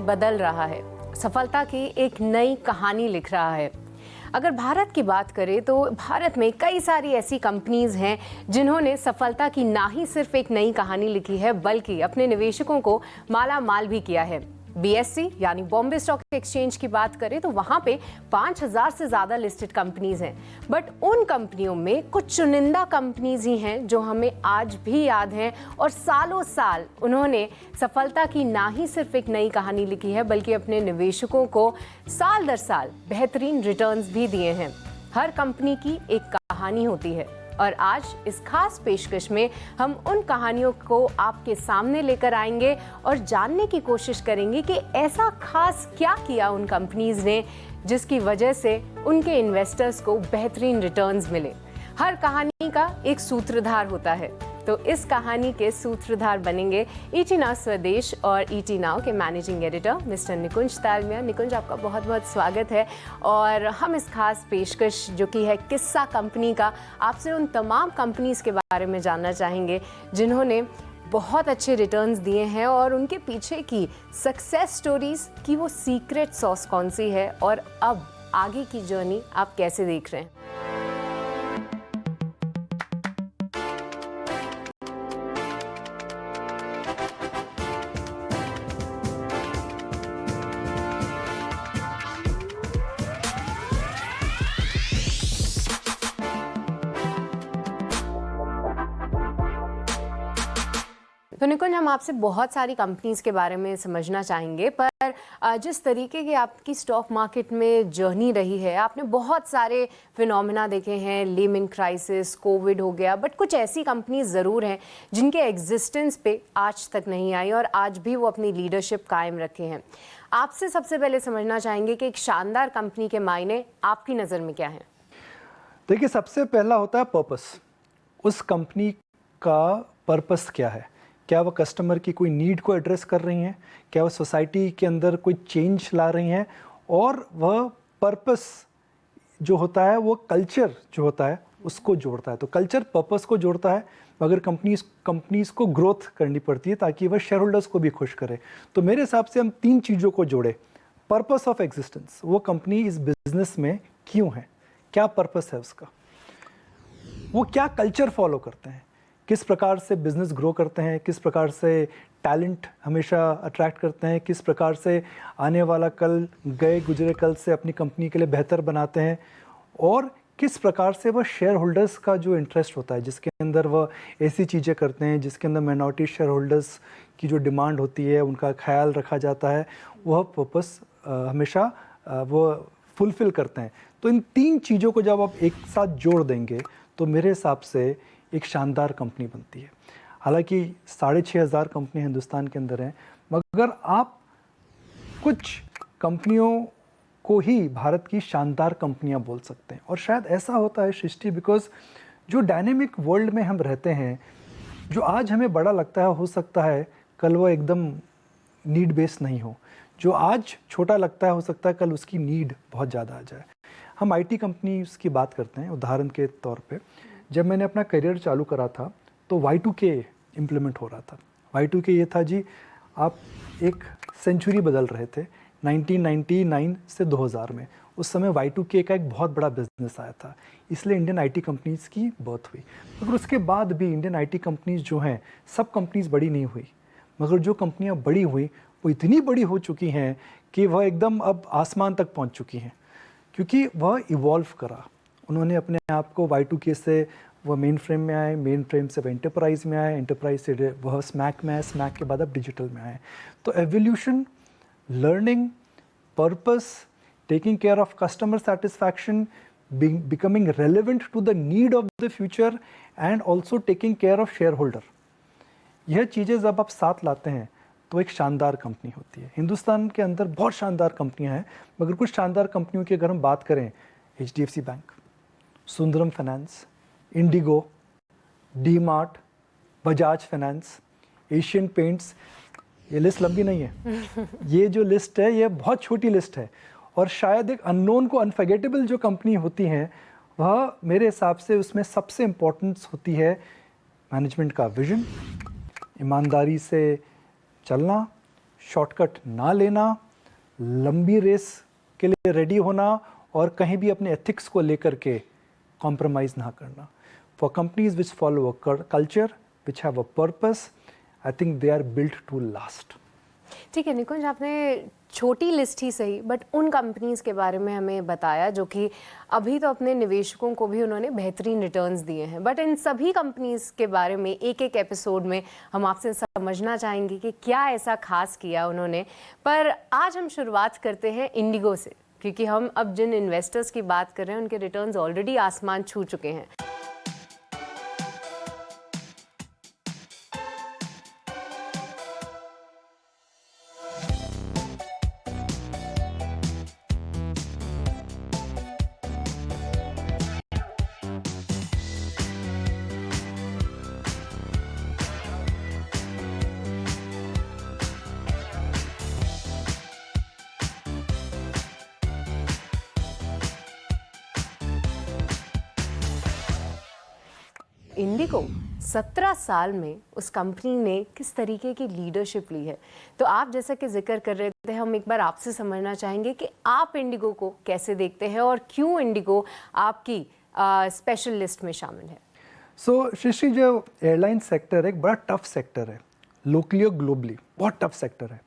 बदल रहा है, सफलता की एक नई कहानी लिख रहा है। अगर भारत की बात करें तो भारत में कई सारी ऐसी कंपनीज हैं जिन्होंने सफलता की ना ही सिर्फ एक नई कहानी लिखी है बल्कि अपने निवेशकों को माला माल भी किया है। BSE यानी बॉम्बे स्टॉक एक्सचेंज की बात करें तो वहां पे 5000 से ज्यादा लिस्टेड कंपनीज हैं, बट उन कंपनियों में कुछ चुनिंदा कंपनीज ही हैं जो हमें आज भी याद हैं और सालों साल उन्होंने सफलता की ना ही सिर्फ एक नई कहानी लिखी है बल्कि अपने निवेशकों को साल दर साल बेहतरीन रिटर्न्स भी दिए हैं। हर कंपनी की एक कहानी होती है और आज इस खास पेशकश में हम उन कहानियों को आपके सामने लेकर आएंगे और जानने की कोशिश करेंगे कि ऐसा खास क्या किया उन कंपनीज ने जिसकी वजह से उनके इन्वेस्टर्स को बेहतरीन रिटर्न्स मिले। हर कहानी का एक सूत्रधार होता है, तो इस कहानी के सूत्रधार बनेंगे ET Now स्वदेश और ET Now के मैनेजिंग एडिटर मिस्टर निकुंज तालमिया। निकुंज, आपका बहुत बहुत स्वागत है और हम इस खास पेशकश जो कि है किस्सा कंपनी का, आपसे उन तमाम कंपनीज के बारे में जानना चाहेंगे जिन्होंने बहुत अच्छे रिटर्न्स दिए हैं और उनके पीछे की सक्सेस स्टोरीज की वो सीक्रेट सॉस कौन सी है और अब आगे की जर्नी आप कैसे देख रहे हैं। तो निकुंज, हम आपसे बहुत सारी कंपनीज के बारे में समझना चाहेंगे, पर जिस तरीके की आपकी स्टॉक मार्केट में जर्नी रही है, आपने बहुत सारे फिनोमेना देखे हैं, लेमन क्राइसिस, कोविड हो गया, बट कुछ ऐसी कंपनीज ज़रूर हैं जिनके एग्जिस्टेंस पे आज तक नहीं आई और आज भी वो अपनी लीडरशिप कायम रखे हैं। आपसे सबसे पहले समझना चाहेंगे कि एक शानदार कंपनी के मायने आपकी नज़र में क्या है? देखिए, सबसे पहला होता है पर्पस। उस कंपनी का पर्पस क्या है? क्या वह कस्टमर की कोई नीड को एड्रेस कर रही हैं? क्या वह सोसाइटी के अंदर कोई चेंज ला रही हैं? और वह पर्पस जो होता है वो कल्चर जो होता है उसको जोड़ता है। तो कल्चर पर्पस को जोड़ता है, मगर कंपनीज को ग्रोथ करनी पड़ती है ताकि वह शेयर होल्डर्स को भी खुश करे। तो मेरे हिसाब से हम 3 चीज़ों को जोड़े। पर्पस ऑफ एग्जिस्टेंस, वो कंपनी इस बिजनेस में क्यों है, क्या पर्पस है उसका, वो क्या कल्चर फॉलो करते हैं, किस प्रकार से बिजनेस ग्रो करते हैं, किस प्रकार से टैलेंट हमेशा अट्रैक्ट करते हैं, किस प्रकार से आने वाला कल गए गुजरे कल से अपनी कंपनी के लिए बेहतर बनाते हैं, और किस प्रकार से वह शेयर होल्डर्स का जो इंटरेस्ट होता है जिसके अंदर वह ऐसी चीज़ें करते हैं जिसके अंदर माइनॉरिटी शेयर होल्डर्स की जो डिमांड होती है उनका ख्याल रखा जाता है, वह पर्पस हमेशा वो फुलफ़िल करते हैं। तो इन 3 चीज़ों को जब आप एक साथ जोड़ देंगे तो मेरे हिसाब से एक शानदार कंपनी बनती है। हालांकि 6500 कंपनी हिंदुस्तान के अंदर हैं, मगर आप कुछ कंपनियों को ही भारत की शानदार कंपनियां बोल सकते हैं। और शायद ऐसा होता है सृष्टि, बिकॉज जो डायनेमिक वर्ल्ड में हम रहते हैं, जो आज हमें बड़ा लगता है हो सकता है कल वो एकदम नीड बेस्ड नहीं हो। जो आज छोटा लगता है हो सकता है कल उसकी नीड बहुत ज़्यादा आ जाए। हम IT कंपनी की बात करते हैं उदाहरण के तौर पे। जब मैंने अपना करियर चालू करा था तो Y2K इम्प्लीमेंट हो रहा था। Y2K ये था जी, आप एक सेंचुरी बदल रहे थे 1999 से 2000 में। उस समय Y2K का एक बहुत बड़ा बिजनेस आया था, इसलिए इंडियन IT कंपनीज़ की बर्थ हुई। मगर उसके बाद भी इंडियन IT कंपनीज़ जो हैं, सब कंपनीज़ बड़ी नहीं हुई, मगर जो कंपनियां बड़ी हुई वो इतनी बड़ी हो चुकी हैं कि वह एकदम अब आसमान तक पहुंच चुकी हैं, क्योंकि वह इवॉल्व करा। उन्होंने अपने आप को Y2K से वह मेन फ्रेम में आए, मेन फ्रेम से वह एंटरप्राइज में आए, एंटरप्राइज से वह स्मैक में आए, स्मैक के बाद अब डिजिटल में आए। तो evolution, learning, purpose, taking care of customer satisfaction, becoming relevant to the need of the future and also taking care of shareholder, यह चीज़ें जब आप साथ लाते हैं तो एक शानदार कंपनी होती है। हिंदुस्तान के अंदर बहुत शानदार कंपनियां हैं, मगर कुछ शानदार कंपनियों की अगर हम बात करें, HDFC bank, Sundaram finance, Indigo, D-Mart, Bajaj finance, Asian paints, ये लिस्ट लंबी नहीं है। ये जो लिस्ट है ये बहुत छोटी लिस्ट है, और शायद एक अननोन को अनफर्गेटेबल जो कंपनी होती हैं वह मेरे हिसाब से उसमें सबसे इम्पोर्टेंस होती है मैनेजमेंट का विजन, ईमानदारी से चलना, शॉर्टकट ना लेना, लंबी रेस के लिए रेडी होना और कहीं भी अपने एथिक्स को लेकर के कॉम्प्रोमाइज़ ना करना. For companies which follow a culture which have a purpose, I think they are built to last. ठीक है निकुंज, आपने छोटी लिस्ट ही सही बट उन कंपनीज के बारे में हमें बताया जो कि अभी तो अपने निवेशकों को भी उन्होंने बेहतरीन रिटर्न्स दिए हैं, बट इन सभी कंपनीज के बारे में एक एक एपिसोड में हम आपसे समझना चाहेंगे कि क्या ऐसा खास किया उन्होंने. पर आज हम शुरुआत करते हैं इंडिगो से, क्योंकि हम अब जिन इन्वेस्टर्स की बात कर रहे हैं उनके रिटर्न्स ऑलरेडी आसमान छू चुके हैं. इंडिगो 17 साल में उस कंपनी ने किस तरीके की लीडरशिप ली है, तो आप जैसा कि जिक्र कर रहे थे, हम एक बार आपसे समझना चाहेंगे कि आप इंडिगो को कैसे देखते हैं और क्यों इंडिगो आपकी स्पेशल लिस्ट में शामिल है. सो श्री, जो एयरलाइन सेक्टर है एक बड़ा टफ सेक्टर है, लोकली और ग्लोबली बहुत टफ सेक्टर है.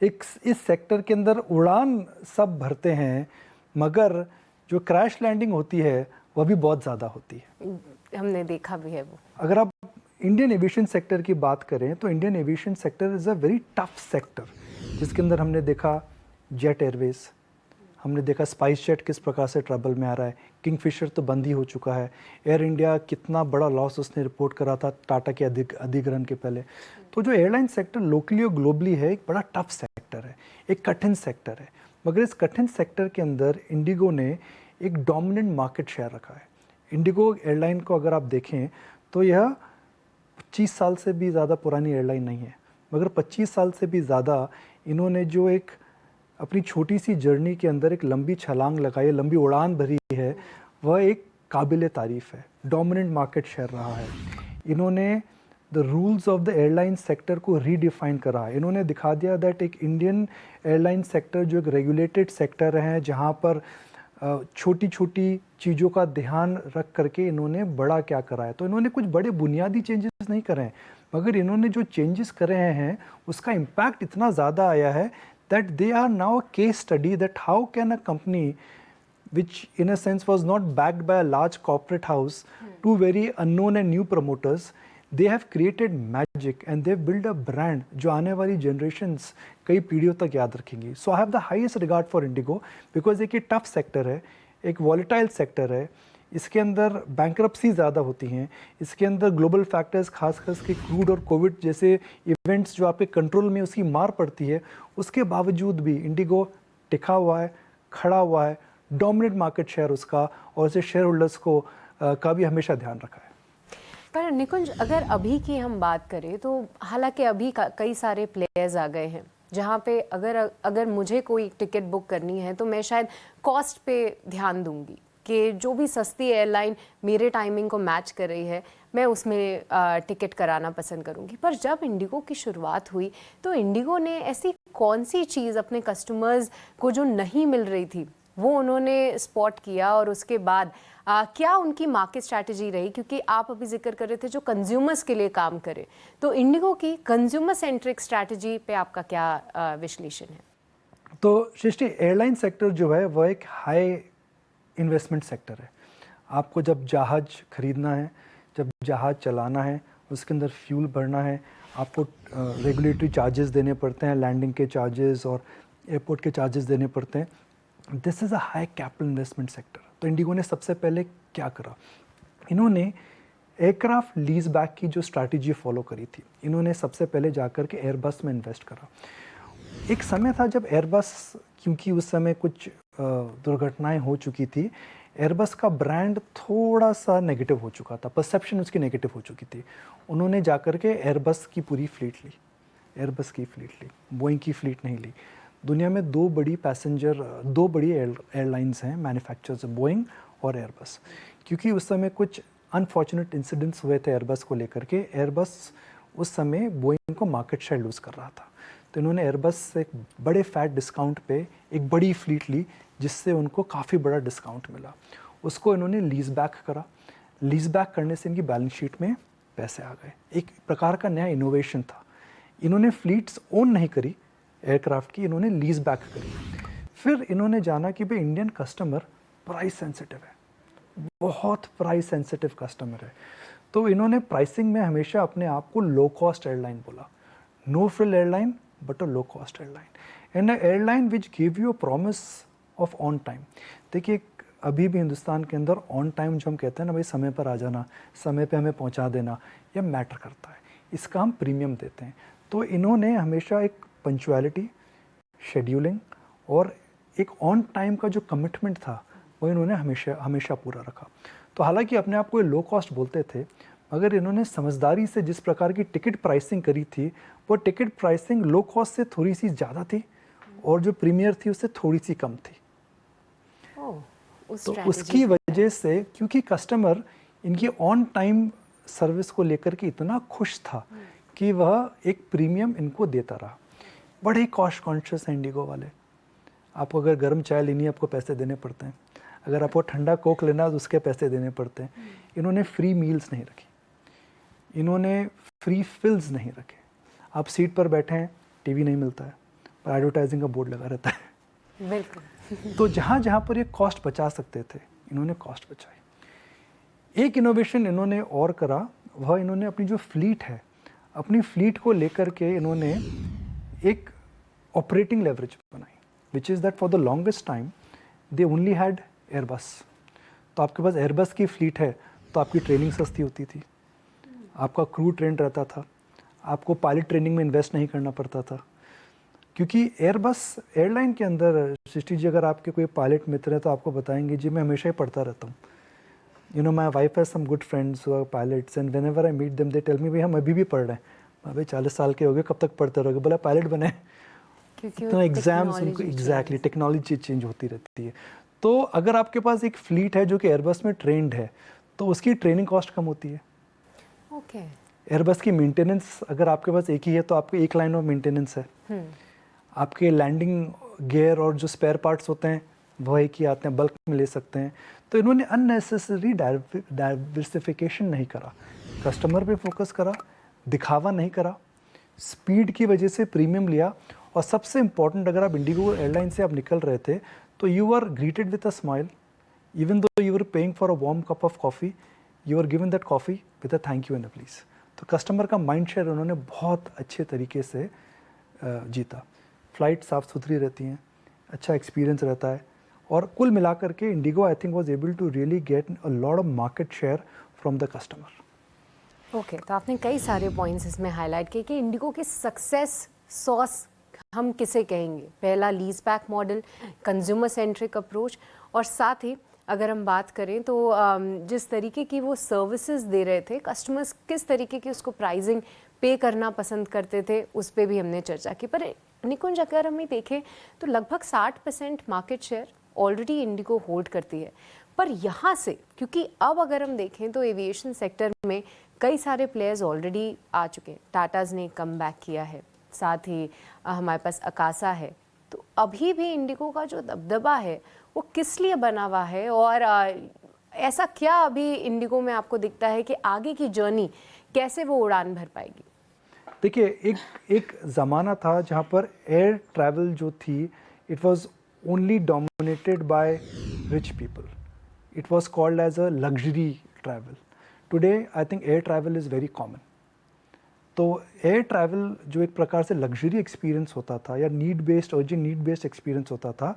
इस सेक्टर के अंदर उड़ान सब भरते हैं, मगर जो क्रैश लैंडिंग होती है वह भी बहुत ज़्यादा होती है. हमने देखा भी है वो. अगर आप इंडियन एविएशन सेक्टर की बात करें तो Indian aviation sector is a very tough sector, जिसके अंदर हमने देखा जेट एयरवेज, हमने देखा स्पाइस जेट किस प्रकार से ट्रबल में आ रहा है, किंगफिशर तो बंद ही हो चुका है, एयर इंडिया कितना बड़ा लॉस उसने रिपोर्ट करा था टाटा के अधिग्रहण के पहले. तो जो एयरलाइन सेक्टर लोकली और ग्लोबली है एक बड़ा टफ सेक्टर है, एक कठिन सेक्टर है. मगर इस कठिन सेक्टर के अंदर इंडिगो ने एक डोमिनेंट मार्केट शेयर रखा है. इंडिगो एयरलाइन को अगर आप देखें तो यह 25 साल से भी ज़्यादा पुरानी एयरलाइन नहीं है, मगर 25 साल से भी ज़्यादा इन्होंने जो एक अपनी छोटी सी जर्नी के अंदर एक लंबी छलांग लगाई, लंबी उड़ान भरी है, वह एक काबिल तारीफ़ है. डोमिनेंट मार्केट शेयर रहा है. इन्होंने the rules of the airline sector को रीडिफाइन करा है. इन्होंने दिखा दिया दैट एक इंडियन एयरलाइन सेक्टर जो एक रेगुलेटेड सेक्टर है, जहाँ पर छोटी छोटी चीज़ों का ध्यान रख करके इन्होंने बड़ा क्या करा है. तो इन्होंने कुछ बड़े बुनियादी चेंजेस नहीं करे हैं, मगर इन्होंने जो चेंजेस करे हैं उसका इम्पैक्ट इतना ज़्यादा आया है that they are now a case study that how can a company which in a sense was not backed by a large corporate house, two very unknown and new promoters, they have created magic and they've built a brand जो आने वाली generations कई पीढ़ियों तक याद रखेंगी. So I have the highest regard for Indigo because एक ये tough sector है, एक volatile sector है, इसके अंदर बैंक्रप्सी ज़्यादा होती हैं, इसके अंदर ग्लोबल फैक्टर्स खासकर के क्रूड और कोविड जैसे इवेंट्स जो आपके कंट्रोल में उसकी मार पड़ती है, उसके बावजूद भी इंडिगो टिका हुआ है, खड़ा हुआ है, डोमिनेंट मार्केट शेयर उसका, और उसे शेयर होल्डर्स को का भी हमेशा ध्यान रखा है. पर निकुंज, अगर अभी की हम बात करें तो हालांकि अभी कई सारे प्लेयर्स आ गए हैं जहाँ पे अगर मुझे कोई टिकट बुक करनी है तो मैं शायद कॉस्ट पे ध्यान दूंगी कि जो भी सस्ती एयरलाइन मेरे टाइमिंग को मैच कर रही है मैं उसमें टिकट कराना पसंद करूंगी. पर जब इंडिगो की शुरुआत हुई तो इंडिगो ने ऐसी कौन सी चीज़ अपने कस्टमर्स को जो नहीं मिल रही थी वो उन्होंने स्पॉट किया, और उसके बाद क्या उनकी मार्केट स्ट्रैटेजी रही, क्योंकि आप अभी जिक्र कर रहे थे जो कंज्यूमर्स के लिए काम करे, तो इंडिगो की कंज्यूमर सेंट्रिक स्ट्रैटेजी पे आपका क्या विश्लेषण है? तो सृष्टि, एयरलाइन सेक्टर जो है वह एक हाई इन्वेस्टमेंट सेक्टर है. आपको जब जहाज़ खरीदना है, जब जहाज़ चलाना है, उसके अंदर फ्यूल भरना है, आपको रेगुलेटरी चार्जेस देने पड़ते हैं, लैंडिंग के चार्जेस और एयरपोर्ट के चार्जेस देने पड़ते हैं. This is a high capital investment sector. तो इंडिगो ने सबसे पहले क्या करा, इन्होंने एयरक्राफ्ट लीज बैक की जो स्ट्रैटेजी फॉलो करी थी, इन्होंने सबसे पहले जाकर के एयरबस में इन्वेस्ट करा. एक समय था जब एयरबस, क्योंकि उस समय कुछ दुर्घटनाएं हो चुकी थी, एयरबस का ब्रांड थोड़ा सा नेगेटिव हो चुका था, परसेप्शन उसकी नेगेटिव हो चुकी थी. उन्होंने जाकर के एयरबस की पूरी फ्लीट ली, एयरबस की फ्लीट ली, बोइंग की फ्लीट नहीं ली. दुनिया में दो बड़ी एयरलाइंस हैं मैन्युफैक्चरर्स, बोइंग और एयरबस. क्योंकि उस समय कुछ अनफॉर्चुनेट इंसिडेंट्स हुए थे एयरबस को लेकर के, एयरबस उस समय बोइंग को मार्केट शेयर लूज़ कर रहा था. तो इन्होंने एयरबस से एक बड़े फैट डिस्काउंट पे एक बड़ी फ्लीट ली, जिससे उनको काफ़ी बड़ा डिस्काउंट मिला। उसको इन्होंने लीज बैक करा। लीज बैक करने से इनकी बैलेंस शीट में पैसे आ गए। एक प्रकार का नया इनोवेशन था। इन्होंने फ्लीट्स ओन नहीं करी एयरक्राफ्ट की, इन्होंने लीज बैक करी। फिर इन्होंने जाना कि भाई इंडियन कस्टमर प्राइस सेंसिटिव है, बहुत प्राइस सेंसिटिव कस्टमर है, तो इन्होंने प्राइसिंग में हमेशा अपने आप को लो कॉस्ट एयरलाइन बोला। No frill airline but a low cost airline and a airline which give you a promise of on time. देखिए अभी भी हिंदुस्तान के अंदर ऑन टाइम जो हम कहते हैं ना, भाई समय पर आ जाना, समय पे हमें पहुंचा देना, यह मैटर करता है, इसका हम प्रीमियम देते हैं। तो इन्होंने हमेशा एक पंक्चुअलिटी, शेड्यूलिंग और एक ऑन टाइम का जो कमिटमेंट था वो इन्होंने हमेशा हमेशा पूरा रखा। तो हालांकि अपने आप को लो कॉस्ट बोलते थे, मगर इन्होंने समझदारी से जिस प्रकार की टिकट प्राइसिंग करी थी, वो टिकट प्राइसिंग लो कॉस्ट से थोड़ी सी ज़्यादा थी और जो प्रीमियर थी उससे थोड़ी सी कम थी। तो उसकी वजह से, क्योंकि कस्टमर इनकी ऑन टाइम सर्विस को लेकर के इतना खुश था कि वह एक प्रीमियम इनको देता रहा। बड़े कॉस्ट कॉन्शियस हैं इंडिगो वाले। आपको अगर गर्म चाय लेनी है आपको पैसे देने पड़ते हैं, अगर आपको ठंडा कोक लेना है तो उसके पैसे देने पड़ते हैं। इन्होंने फ्री मील्स नहीं रखी, इन्होंने फ्री फिल्स नहीं रखे। आप सीट पर बैठे हैं, टीवी नहीं मिलता है, पर एडवर्टाइजिंग का बोर्ड लगा रहता है। बिल्कुल। तो जहाँ जहाँ पर ये कॉस्ट बचा सकते थे, इन्होंने कॉस्ट बचाई। एक इनोवेशन इन्होंने और करा, वह इन्होंने अपनी जो फ्लीट है, अपनी फ्लीट को लेकर के इन्होंने एक ऑपरेटिंग लेवरेज बनाई, which is that for the longest time they only had Airbus. तो आपके पास एयरबस की फ्लीट है तो आपकी ट्रेनिंग सस्ती होती थी, आपका क्रू ट्रेंड रहता था, आपको पायलट ट्रेनिंग में इन्वेस्ट नहीं करना पड़ता था। क्योंकि एयरबस एयरलाइन के अंदर, सृष्टि जी अगर आपके कोई पायलट मित्र हैं तो आपको बताएंगे, जी मैं हमेशा ही पढ़ता रहता हूँ। You know my wife has some good friends who are pilots and whenever I meet them they tell me, भाई हम अभी भी पढ़ रहे हैं। भाई 40 साल के हो गए, कब तक पढ़ते रहोगे? बोला पायलट बने। तो एग्जाम्स उनको एग्जैक्टली टेक्नोलॉजी चेंज होती रहती है। तो अगर आपके पास एक फ्लीट है जो कि एयरबस में ट्रेंड है, तो उसकी ट्रेनिंग कॉस्ट कम होती है। ओके। एयरबस की मेंटेनेंस अगर आपके पास एक ही है तो आपको एक लाइन ऑफ मेंटेनेंस है। आपके लैंडिंग गियर और जो स्पेयर पार्ट्स होते हैं वह एक ही आते हैं, बल्क में ले सकते हैं। तो इन्होंने अननेसेसरी डाइवर्सिफिकेशन नहीं करा, कस्टमर पे फोकस करा, दिखावा नहीं करा, स्पीड की वजह से प्रीमियम लिया। और सबसे इम्पॉर्टेंट, अगर आप इंडिगो एयरलाइन से आप निकल रहे थे तो you are greeted with a smile, even though you are paying for a warm cup of coffee, you are given that coffee with a thank you and a please. तो customer का mind share उन्होंने बहुत अच्छे तरीके से जीता। Flight साफ़ सुथरी रहती हैं, अच्छा एक्सपीरियंस रहता है, और कुल मिलाकर के IndiGo I think was able to really get a lot of market share from the customer. Okay, तो आपने कई सारे पॉइंट्स इसमें हाईलाइट किए कि इंडिगो की सक्सेस सॉस हम किसे कहेंगे। पहला lease back model, consumer centric approach, और साथ ही अगर हम बात करें तो जिस तरीके की वो सर्विसेज दे रहे थे, कस्टमर्स किस तरीके की उसको प्राइसिंग पे करना पसंद करते थे, उस पर भी हमने चर्चा की। पर निकुंज अगर हम देखें तो लगभग 60% market share already Indigo hold करती है। पर यहाँ से, क्योंकि अब अगर हम देखें तो एविएशन सेक्टर में कई सारे प्लेयर्स ऑलरेडी आ चुके हैं, टाटाज ने कम बैक किया है, साथ ही हमारे पास अकासा है। तो अभी भी इंडिगो का जो दबदबा है वो किस लिए बना हुआ है, और ऐसा क्या अभी इंडिगो में आपको दिखता है कि आगे की जर्नी कैसे वो उड़ान भर पाएगी? देखिए, एक ज़माना था जहाँ पर एयर ट्रैवल जो थी, it was only dominated by rich people, it was called as a luxury travel. Today I think air travel is very common. तो एयर ट्रैवल जो एक प्रकार से लग्जरी एक्सपीरियंस होता था या नीड बेस्ड और जो नीड बेस्ड एक्सपीरियंस होता था,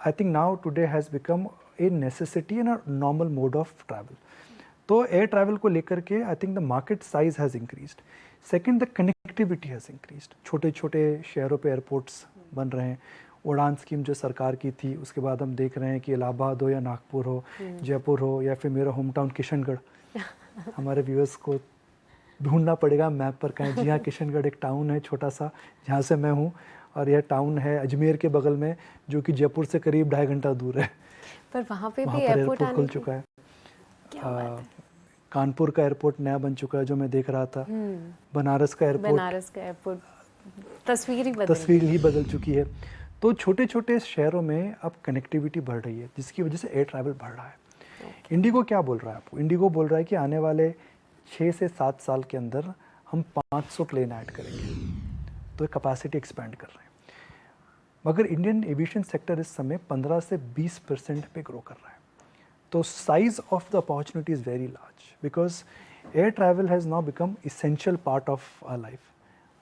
I think now today has become a necessity and a normal mode of travel. तो एयर ट्रैवल को लेकर के I think the market size has increased. Second, the connectivity has increased. छोटे छोटे शहरों पे एयरपोर्ट्स बन रहे हैं। उड़ान स्कीम जो सरकार की थी, उसके बाद हम देख रहे हैं कि इलाहाबाद हो या नागपुर हो, जयपुर हो, या फिर मेरा होम टाउन किशनगढ़, हमारे व्यूअर्स को ढूंढना पड़ेगा मैप पर कहीं। जी हाँ, किशनगढ़ एक टाउन है छोटा सा जहाँ से मैं हूँ, और यह टाउन है अजमेर के बगल में, जो कि जयपुर से करीब 2.5 घंटा दूर है। पर वहाँ पे भी एयरपोर्ट खुल चुका है। क्या बात है। कानपुर का एयरपोर्ट नया बन चुका है जो मैं देख रहा था। बनारस का एयरपोर्ट, तस्वीर ही बदल चुकी है। तो छोटे छोटे शहरों में अब कनेक्टिविटी बढ़ रही है, जिसकी वजह से एयर ट्रैवल बढ़ रहा है। इंडिगो क्या बोल रहा है आपको? इंडिगो बोल रहा है कि आने वाले 6 से 7 साल के अंदर हम 500 प्लेन ऐड करेंगे, तो कैपेसिटी एक्सपेंड कर रहे हैं। मगर इंडियन एविएशन सेक्टर इस समय 15 से 20% पे ग्रो कर रहा है। तो size of the opportunity is very large because air travel has now become essential part of our life.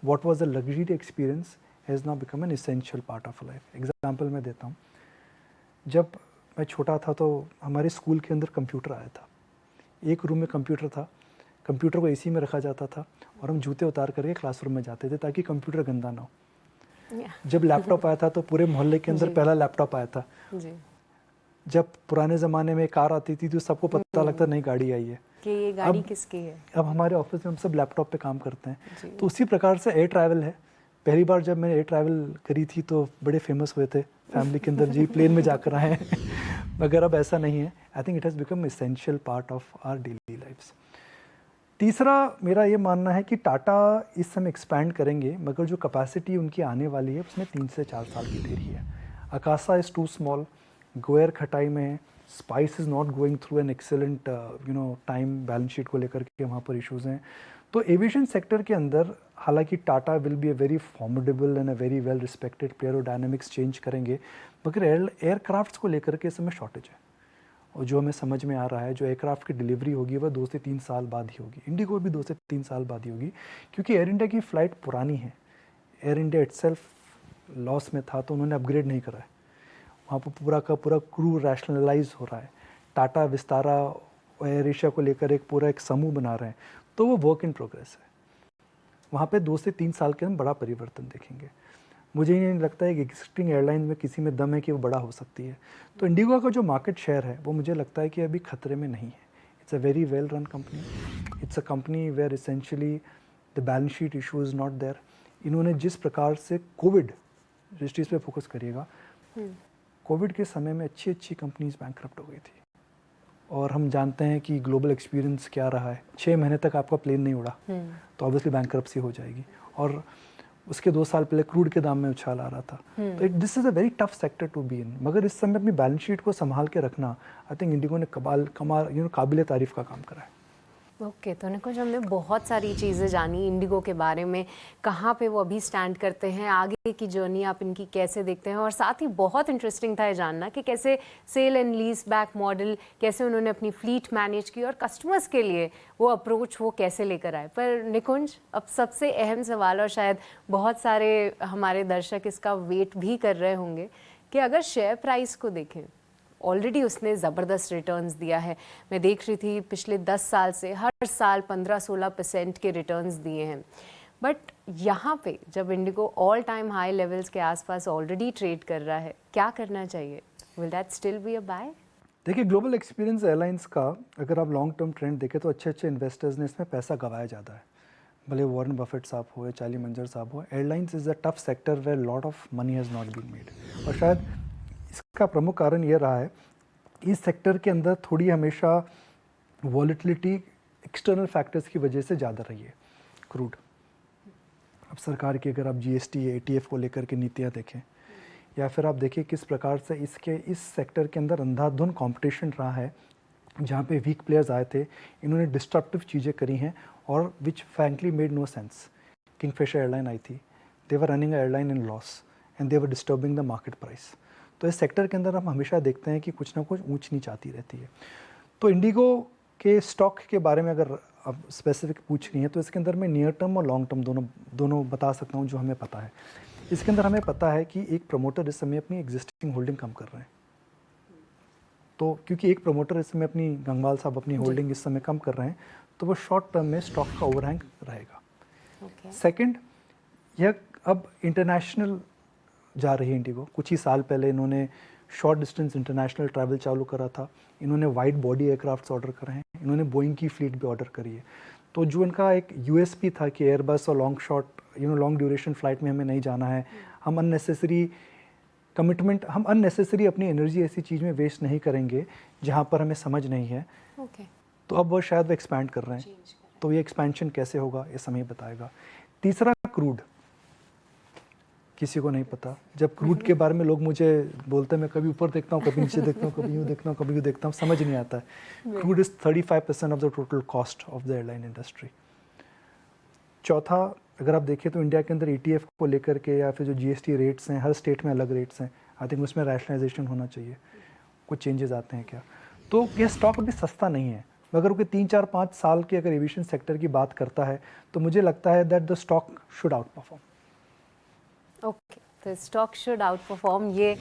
What was the luxury experience has now become an essential part of life. Example मैं देता हूँ, जब मैं छोटा था तो हमारे school के अंदर कंप्यूटर आया था। एक रूम में कंप्यूटर था, कंप्यूटर को एसी में रखा जाता था और हम जूते उतार करके क्लासरूम में जाते थे ताकि कंप्यूटर गंदा ना हो। जब लैपटॉप आया था तो पूरे मोहल्ले के अंदर पहला लैपटॉप आया था। जब पुराने ज़माने में कार आती थी तो सबको पता लगता नई गाड़ी आई है कि ये गाड़ी किसकी है। अब हमारे ऑफिस में हम सब लैपटॉप पे काम करते हैं। तो उसी प्रकार से एयर ट्रैवल है। पहली बार जब मैंने एयर ट्रैवल करी थी तो बड़े फेमस हुए थे फैमिली के अंदर, जी प्लेन में जाकर आए हैं। मगर अब ऐसा नहीं है। I think it has become essential part of our daily lifes. तीसरा मेरा ये मानना है कि टाटा इस समय एक्सपैंड करेंगे, मगर जो कैपेसिटी उनकी आने वाली है उसमें 3 से 4 साल की देरी है। Akasa is too small, GoAir खटाई में है, Spice is not going through an excellent time, balance sheet को लेकर के वहाँ पर इश्यूज़ हैं। तो एविएशन सेक्टर के अंदर हालांकि Tata will be a very formidable and a very well respected player, और डायनामिक्स चेंज करेंगे, मगर एयरक्राफ्ट्स को लेकर के इस समय शॉर्टेज है। और जो हमें समझ में आ रहा है, जो एयरक्राफ्ट की डिलीवरी होगी वह 2 से 3 साल बाद ही होगी। इंडिगो भी 2 से 3 साल बाद ही होगी, क्योंकि एयर इंडिया की फ़्लाइट पुरानी है। एयर इंडिया इटसेल्फ लॉस में था तो उन्होंने अपग्रेड नहीं करा है। वहाँ पर पूरा का पूरा क्रू रैशनलाइज हो रहा है। टाटा विस्तारा एयर एशिया को लेकर एक समूह बना रहे हैं, तो वो वर्क इन प्रोग्रेस है। वहाँ पे 2 से 3 साल के हम बड़ा परिवर्तन देखेंगे। मुझे ये नहीं लगता है कि एग्जिस्टिंग एयरलाइन में किसी में दम है कि वो बड़ा हो सकती है। तो इंडिगो का जो मार्केट शेयर है वो मुझे लगता है कि अभी खतरे में नहीं है। It's a very well run company. It's a company where essentially the balance sheet issue is not there. इन्होंने जिस प्रकार से कोविड, जिस चीज़ पे फोकस करिएगा, कोविड के समय में अच्छी अच्छी कंपनीज बैंकरप्ट हो गई थी। और हम जानते हैं कि ग्लोबल एक्सपीरियंस क्या रहा है। 6 महीने तक आपका प्लेन नहीं उड़ा तो ऑब्वियसली बैंकरप्सी हो जाएगी। और उसके 2 साल पहले क्रूड के दाम में उछाल आ रहा था। तो this is a very tough sector to be in. मगर इस समय अपनी बैलेंस शीट को संभाल के रखना, आई थिंक इंडिगो ने काबिल तारीफ़ का काम करा है। ओके, तो निकुंज, हमने बहुत सारी चीज़ें जानी इंडिगो के बारे में, कहाँ पे वो अभी स्टैंड करते हैं, आगे की जर्नी आप इनकी कैसे देखते हैं, और साथ ही बहुत इंटरेस्टिंग था ये जानना कि कैसे sale and lease back model, कैसे उन्होंने अपनी फ्लीट मैनेज की और कस्टमर्स के लिए वो अप्रोच वो कैसे लेकर आए। पर निकुंज, अब सबसे अहम सवाल, और शायद बहुत सारे हमारे दर्शक इसका वेट भी कर रहे होंगे, कि अगर शेयर प्राइस को देखें, ऑलरेडी उसने ज़बरदस्त रिटर्न्स दिया है। मैं देख रही थी पिछले 10 साल से हर साल 15-16% के रिटर्न्स दिए हैं। बट यहाँ पे जब Indigo all time high levels के आसपास ऑलरेडी ट्रेड कर रहा है, क्या करना चाहिए? Will that still be a buy? देखिए, ग्लोबल एक्सपीरियंस एयरलाइंस का अगर आप लॉन्ग टर्म ट्रेंड देखें तो अच्छे अच्छे इन्वेस्टर्स ने इसमें पैसा गंवाया ज़्यादा है। भले वॉरेन बफेट साहब हो या चार्ली मंजर साहब हो, airlines is a tough sector where lot of money has not been made. और शायद इसका प्रमुख कारण ये रहा है, इस सेक्टर के अंदर थोड़ी हमेशा वॉलेटिलिटी एक्सटर्नल फैक्टर्स की वजह से ज़्यादा रही है। क्रूड, अब सरकार की अगर आप जीएसटी एटीएफ को लेकर के नीतियाँ देखें, या फिर आप देखिए किस प्रकार से इस सेक्टर के अंदर अंधाधुंध कंपटीशन रहा है, जहाँ पे वीक प्लेयर्स आए थे, इन्होंने डिस्ट्रप्टिव चीज़ें करी हैं और which frankly made no sense. Kingfisher airline आई थी, they were running airline in loss and they were disturbing the market price. तो इस सेक्टर के अंदर हम हमेशा देखते हैं कि कुछ ना कुछ ऊंच नीच आती रहती है। तो इंडिगो के स्टॉक के बारे में अगर अब स्पेसिफिक पूछनी है तो इसके अंदर मैं नियर टर्म और लॉन्ग टर्म दोनों बता सकता हूँ जो हमें पता है। इसके अंदर हमें पता है कि एक प्रमोटर इस समय अपनी एग्जिस्टिंग होल्डिंग कम कर रहे हैं। तो क्योंकि एक प्रमोटर इस समय अपनी, गंगवाल साहब अपनी होल्डिंग इस समय कम कर रहे हैं, तो वो शॉर्ट टर्म में स्टॉक का ओवरहैंग रहेगा। सेकेंड, यह अब इंटरनेशनल जा रही है इंडिगो। कुछ ही साल पहले इन्होंने शॉर्ट डिस्टेंस इंटरनेशनल ट्रैवल चालू करा था, इन्होंने वाइड बॉडी एयरक्राफ्ट्स ऑर्डर करे हैं, इन्होंने बोइंग की फ्लीट भी ऑर्डर करी है। तो जो इनका एक यूएसपी था कि एयरबस और लॉन्ग ड्यूरेशन फ्लाइट में हमें नहीं जाना है, हम अननेसेसरी कमिटमेंट, हम अननेसेसरी अपनी एनर्जी ऐसी चीज़ में वेस्ट नहीं करेंगे जहाँ पर हमें समझ नहीं है। तो अब वो शायद वो एक्सपैंड कर रहे हैं। तो ये एक्सपेंशन कैसे होगा ये समय बताएगा। तीसरा, क्रूड। किसी को नहीं पता। जब क्रूड के बारे में लोग मुझे बोलते हैं, मैं कभी ऊपर देखता हूँ, कभी नीचे देखता हूँ, कभी यूँ देखता हूँ, कभी यूँ देखता हूँ, समझ नहीं आता है। Crude is 35% of the total cost of the airline industry. चौथा, अगर आप देखें तो इंडिया के अंदर ETF को लेकर के या फिर जो GST रेट्स हैं, हर स्टेट में अलग रेट्स हैं। आई थिंक उसमें रैशनलाइजेशन होना चाहिए। कुछ चेंजेस आते हैं क्या? तो यह स्टॉक अभी सस्ता नहीं है, मगर वो 3-4-5 साल की अगर एविएशन सेक्टर की बात करता है तो मुझे लगता है that the stock should out perform. Okay, तो स्टॉक शुड आउट परफॉर्म, ये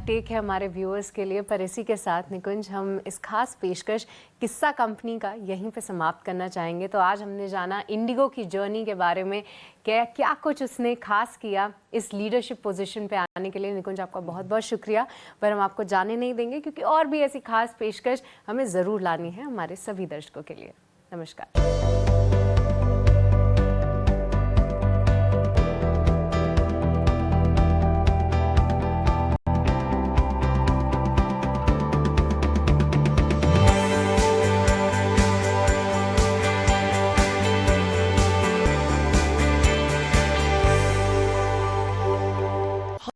टेक है हमारे व्यूअर्स के लिए। पर इसी के साथ निकुंज, हम इस खास पेशकश किस्सा कंपनी का यहीं पे समाप्त करना चाहेंगे। तो आज हमने जाना इंडिगो की जर्नी के बारे में, क्या कुछ उसने खास किया इस लीडरशिप पोजीशन पे आने के लिए। निकुंज, आपका बहुत बहुत शुक्रिया। पर हम आपको जाने नहीं देंगे, क्योंकि और भी ऐसी खास पेशकश हमें ज़रूर लानी है हमारे सभी दर्शकों के लिए। नमस्कार।